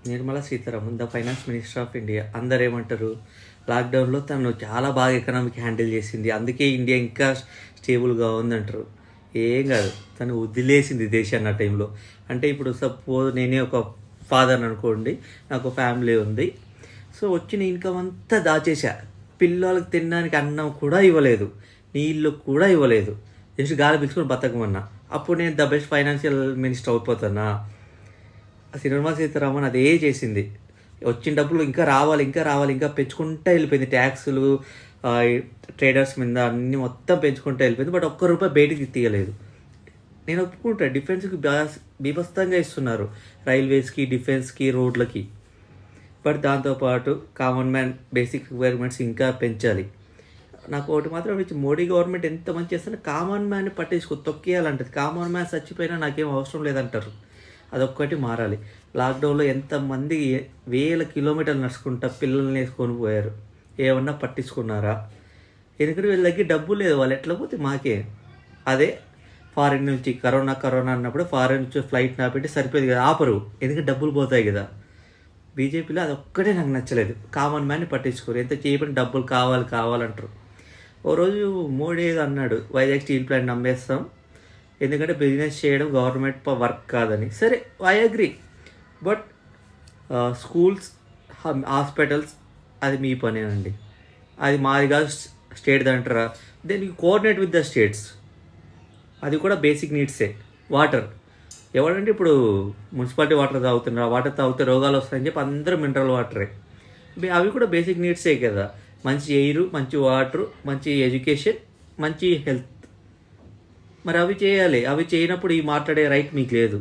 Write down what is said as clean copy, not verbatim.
Nirmala Sitharaman the finance minister of India. అందరు ఏమంటారు, లాక్డౌన్లో తను చాలా బాగా ఎకనామిక్ హ్యాండిల్ చేసింది, అందుకే ఇండియా ఇంకా స్టేబుల్గా ఉందంటారు. ఏం కాదు, తను వదిలేసింది దేశాన్ని ఆ టైంలో. అంటే ఇప్పుడు సపోజ్ నేనే ఒక ఫాదర్ అనుకోండి, నాకు ఫ్యామిలీ ఉంది. సో వచ్చిన ఇన్కమ్ అంతా దాచేసా, పిల్లలకి తినడానికి అన్నం కూడా ఇవ్వలేదు, నీళ్ళు కూడా ఇవ్వలేదు, జస్ట్ గాలి పిలుచుకొని బతకమన్నా. అప్పుడు నేను ద బెస్ట్ ఫైనాన్షియల్ మినిస్టర్ అయిపోతానా? నిర్మలా సీతారామన్ అదే చేసింది. వచ్చిన డబ్బులు ఇంకా రావాలి ఇంకా రావాలి ఇంకా పెంచుకుంటూ వెళ్ళిపోయింది. ట్యాక్సులు, ట్రేడర్స్ మీద అన్ని మొత్తం పెంచుకుంటూ వెళ్ళిపోయింది. బట్ ఒక్క రూపాయి బయటికి తీయలేదు. నేను ఒప్పుకుంటా, డిఫెన్స్కి బీభత్సంగా ఇస్తున్నారు, రైల్వేస్కి, డిఫెన్స్కి, రోడ్లకి. బట్ దాంతోపాటు కామన్ మ్యాన్ బేసిక్ రిక్వైర్మెంట్స్ ఇంకా పెంచాలి. నాకు ఒకటి మాత్రం మోడీ గవర్నమెంట్ ఎంత మంచి చేస్తున్నా కామన్ మ్యాన్ని పట్టించుకో, తొక్కేయాలంటది. కామన్ మ్యాన్ చచ్చిపోయినా నాకేం అవసరం లేదంటారు. అదొక్కటి మారాలి. లాక్డౌన్లో ఎంతమంది వేల కిలోమీటర్లు నడుచుకుంటా పిల్లల్ని వేసుకొని పోయారు, ఏమన్నా పట్టించుకున్నారా? ఎందుకంటే వీళ్ళ దగ్గర డబ్బు లేదు, వాళ్ళు ఎట్లా పోతే మాకే. అదే ఫారిన్ నుంచి కరోనా అన్నప్పుడు ఫారిన్ నుంచి ఫ్లైట్ నాపెట్టి సరిపోయేది కదా, ఆపరు, ఎందుకంటే డబ్బులు పోతాయి కదా. బీజేపీలో అది ఒక్కటే నాకు నచ్చలేదు, కామన్ మ్యాన్ని పట్టించుకోరు, ఎంత చేయబడి డబ్బులు కావాలంటారు. ఓ రోజు మోడీ అన్నాడు, వైజాగ్ స్టీల్ ప్లాంట్ అమ్మేస్తాం, ఎందుకంటే బిజినెస్ చేయడం గవర్నమెంట్ వర్క్ కాదని. సరే, I agree. But schools, hospitals అది మీ పనేనండి, అది మాది కాదు, స్టేట్ అంటారా? Then you coordinate with the states. అది కూడా బేసిక్ నీడ్సే. వాటర్ ఎవరంటే ఇప్పుడు మున్సిపాలిటీ వాటర్ తాగుతున్నారు, వాటర్ తాగితే రోగాలు వస్తాయని చెప్పి అందరూ మినరల్ వాటరే. అవి కూడా బేసిక్ నీడ్సే కదా. మంచి ఎయిర్, మంచి వాటర్, మంచి ఎడ్యుకేషన్, మంచి హెల్త్. మరి అవి చేయాలి. అవి చేయనప్పుడు ఈ మాట్లాడే రైట్ మీకు లేదు.